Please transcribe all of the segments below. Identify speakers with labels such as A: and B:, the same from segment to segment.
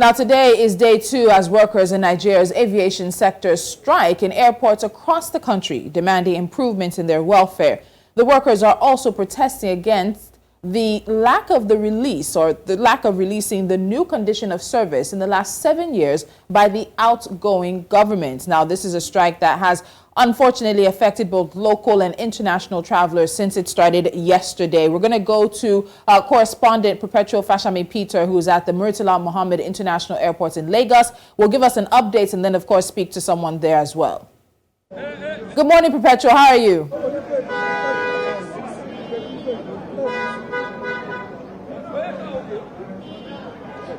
A: Now, today is day 2 as workers in Nigeria's aviation sector strike in airports across the country, demanding improvements in their welfare. The workers are also protesting against the lack of releasing the new condition of service in the last 7 years by the outgoing government. Now, this is a strike that has unfortunately affected both local and international travelers since it started yesterday. We're going to go to Correspondent Perpatua Fasanmi-Peter, who's at the Murtala Mohammed International Airport in Lagos. Will give us an update and then, of course, speak to someone there as well. Good morning, Perpatua. How are you?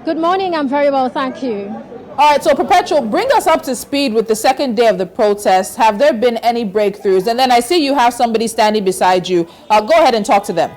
B: Good morning. I'm very well, thank you.
A: All right, so Perpetual, bring us up to speed with the second day of the protest. Have there been any breakthroughs? And then I see you have somebody standing beside you. Go ahead and talk to them.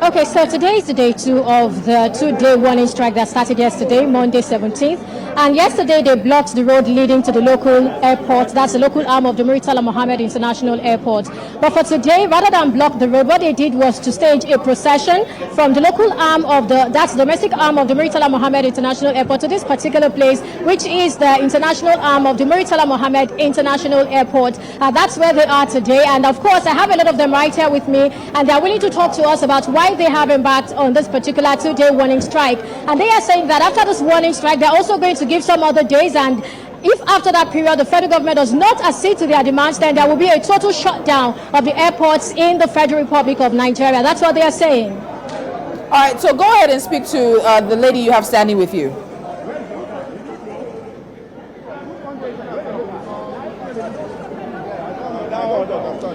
B: Okay, so today is the day 2 of the 2-day warning strike that started yesterday, Monday 17th. And yesterday they blocked the road leading to the local airport. That's the local arm of the Murtala Mohammed International Airport. But for today, rather than block the road, what they did was to stage a procession from the local arm of that's the domestic arm of the Murtala Mohammed International Airport to this particular place, which is the international arm of the Murtala Mohammed International Airport. That's where they are today. And of course, I have a lot of them right here with me, and they're willing to talk to us about why they have embarked on this particular 2-day warning strike. And they are saying that after this warning strike, they're also going to give some other days, and if after that period the federal government does not accede to their demands, then there will be a total shutdown of the airports in the Federal Republic of Nigeria. That's what they are saying.
A: All right, so go ahead and speak to the lady you have standing with you.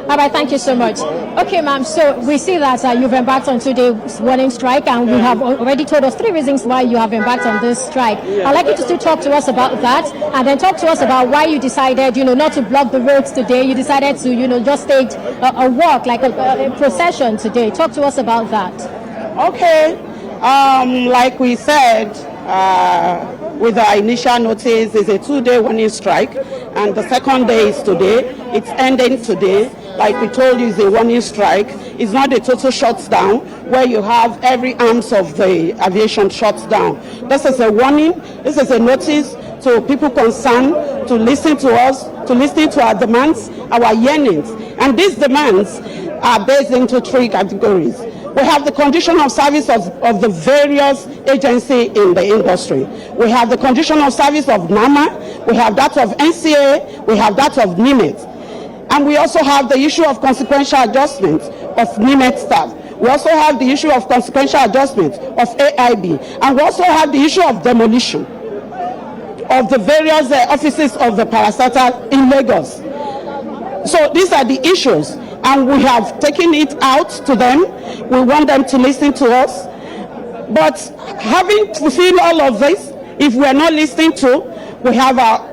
B: All right, thank you so much. Okay, ma'am, so we see that you've embarked on 2-day warning strike, and you have already told us 3 reasons why you have embarked on this strike. I'd like you to still talk to us about that, and then talk to us about why you decided, not to block the roads today. You decided to, just stage a walk, like a procession today. Talk to us about that.
C: Okay, like we said, with our initial notice, is a 2-day warning strike, and the second day is today. It's ending today. Like we told you, it's a warning strike. It's not a total shutdown where you have every arms of the aviation shut down. This is a warning. This is a notice to people concerned to listen to us, to listen to our demands, our yearnings. And these demands are based into 3 categories. We have the condition of service of the various agencies in the industry. We have the condition of service of NAMA, we have that of NCA, we have that of NIMET. And we also have the issue of consequential adjustment of NIMET staff. We also have the issue of consequential adjustment of AIB. And we also have the issue of demolition of the various offices of the parastatal in Lagos. So these are the issues, and we have taken it out to them. We want them to listen to us. But having fulfilled all of this, if we are not listening to, we have our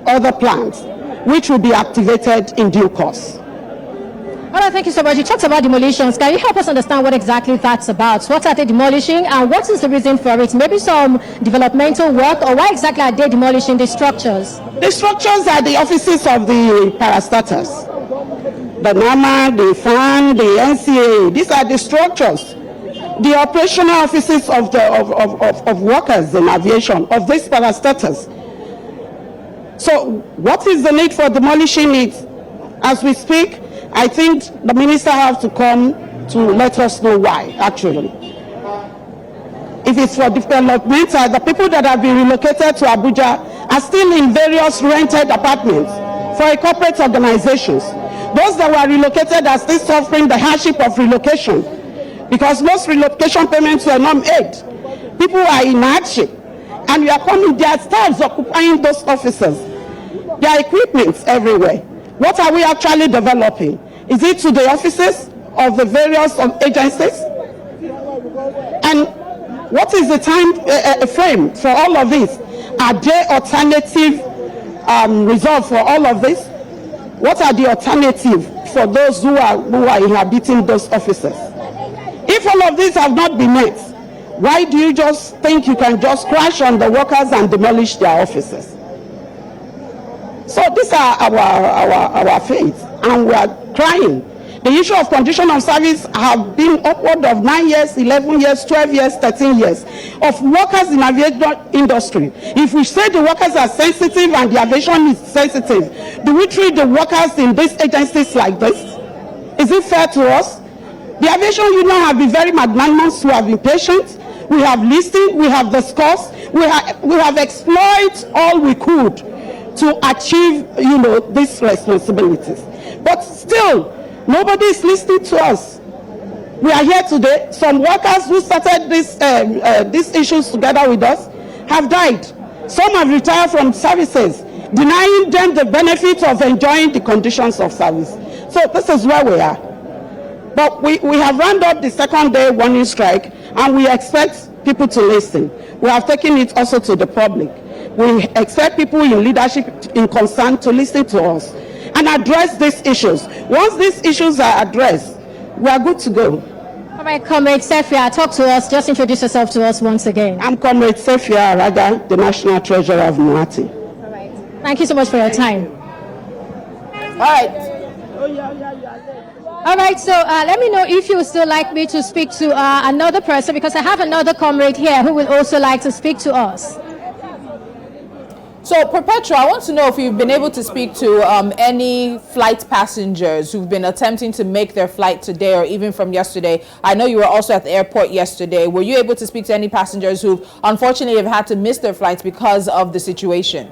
C: other plans, which will be activated in due course.
B: All right, thank you so much. You talked about demolitions. Can you help us understand what exactly that's about? What are they demolishing, and what is the reason for it? Maybe some developmental work, or why exactly are they demolishing the structures?
C: The structures are the offices of the parastatals. The NAMA, the FAN, the NCA. These are the structures. The operational offices of workers in aviation, of these parastatals. So what is the need for demolishing it? As we speak, I think the minister has to come to let us know why, actually. If it's for development, the people that have been relocated to Abuja are still in various rented apartments for corporate organizations. Those that were relocated are still suffering the hardship of relocation, because most relocation payments were not made. People are in hardship, and we are coming, there are staffs occupying those offices. There are equipments everywhere. What are we actually developing? Is it to the offices of the various agencies? And what is the time frame for all of this? Are there alternative results for all of this? What are the alternatives for those who are inhabiting those offices? If all of these have not been met, why do you just think you can just crash on the workers and demolish their offices? So these are our faith, and we are crying. The issue of condition of service have been upward of 9 years, 11 years, 12 years, 13 years of workers in aviation industry. If we say the workers are sensitive and the aviation is sensitive, do we treat the workers in these agencies like this? Is it fair to us? The aviation union have been very magnanimous, we have been patient, we have listened, we have discussed, we have exploited all we could to achieve, these responsibilities. But still, nobody is listening to us. We are here today. Some workers who started these issues together with us have died. Some have retired from services, denying them the benefit of enjoying the conditions of service. So this is where we are. But we have rounded up the second day warning strike, and we expect people to listen. We have taken it also to the public. We expect people in leadership in concern to listen to us and address these issues. Once these issues are addressed, we are good to go.
B: All right, Comrade Sefia, talk to us. Just introduce yourself to us once again.
C: I'm Comrade Sefia Araga, the National Treasurer of Mwati.
B: All right. Thank you so much for your time.
A: All right.
B: All right, so let me know if you would still like me to speak to another person, because I have another comrade here who will also like to speak to us.
A: So, Perpatua, I want to know if you've been able to speak to any flight passengers who've been attempting to make their flight today or even from yesterday. I know you were also at the airport yesterday. Were you able to speak to any passengers who unfortunately have had to miss their flights because of the situation?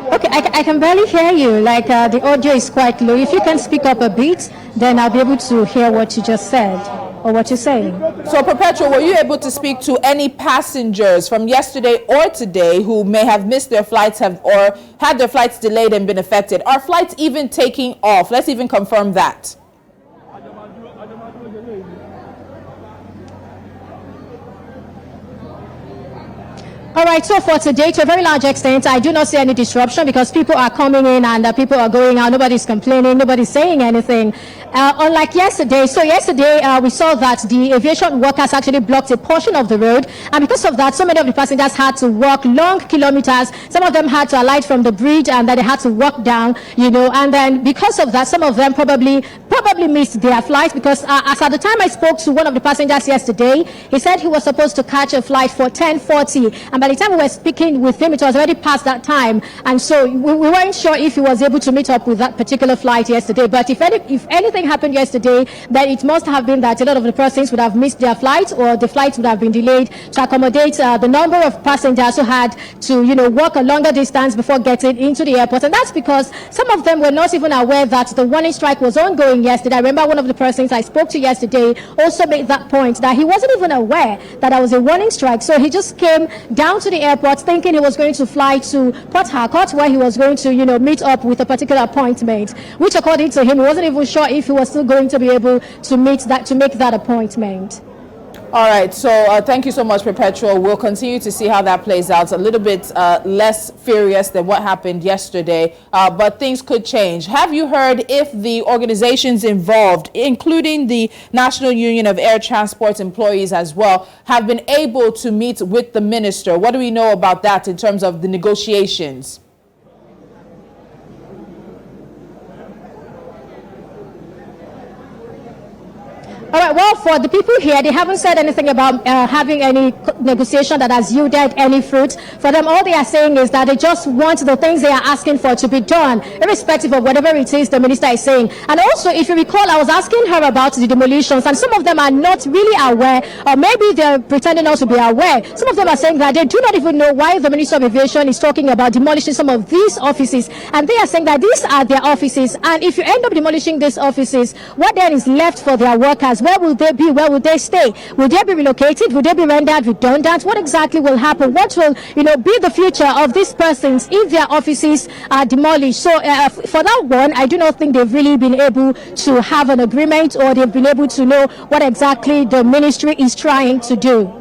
B: Okay, I can barely hear you. Like the audio is quite low. If you can speak up a bit, then I'll be able to hear what you just said or what you're saying.
A: So, Perpetua, were you able to speak to any passengers from yesterday or today who may have missed their flights or had their flights delayed and been affected? Are flights even taking off? Let's even confirm that.
B: All right, so for today, to a very large extent, I do not see any disruption because people are coming in and people are going out. Nobody's complaining. Nobody's saying anything. Unlike yesterday. So yesterday, we saw that the aviation workers actually blocked a portion of the road. And because of that, so many of the passengers had to walk long kilometers. Some of them had to alight from the bridge and then they had to walk down, And then because of that, some of them probably missed their flight because as at the time I spoke to one of the passengers yesterday, he said he was supposed to catch a flight for 10:40. And by the time we were speaking with him, it was already past that time. And so we weren't sure if he was able to meet up with that particular flight yesterday. But if anything happened yesterday, then it must have been that a lot of the persons would have missed their flight or the flights would have been delayed to accommodate the number of passengers who had to, walk a longer distance before getting into the airport. And that's because some of them were not even aware that the warning strike was ongoing yesterday. I remember one of the persons I spoke to yesterday also made that point that he wasn't even aware that there was a warning strike. So he just came down to the airport thinking he was going to fly to Port Harcourt where he was going to, meet up with a particular appointment, which according to him, he wasn't even sure if he was still going to be able to make that appointment.
A: All right, so thank you so much, Perpetual. We'll continue to see how that plays out. A little bit less furious than what happened yesterday, but things could change. Have you heard if the organizations involved, including the National Union of Air Transport Employees as well, have been able to meet with the minister? What do we know about that in terms of the negotiations?
B: All right, well, for the people here, they haven't said anything about having any negotiation that has yielded any fruit. For them, all they are saying is that they just want the things they are asking for to be done, irrespective of whatever it is the minister is saying. And also, if you recall, I was asking her about the demolitions, and some of them are not really aware, or maybe they're pretending not to be aware. Some of them are saying that they do not even know why the Minister of Aviation is talking about demolishing some of these offices. And they are saying that these are their offices, and if you end up demolishing these offices, what then is left for their workers? Where will they be? Where will they stay? Will they be relocated? Will they be rendered redundant? What exactly will happen? What will, be the future of these persons if their offices are demolished? So for that one, I do not think they've really been able to have an agreement or they've been able to know what exactly the ministry is trying to do.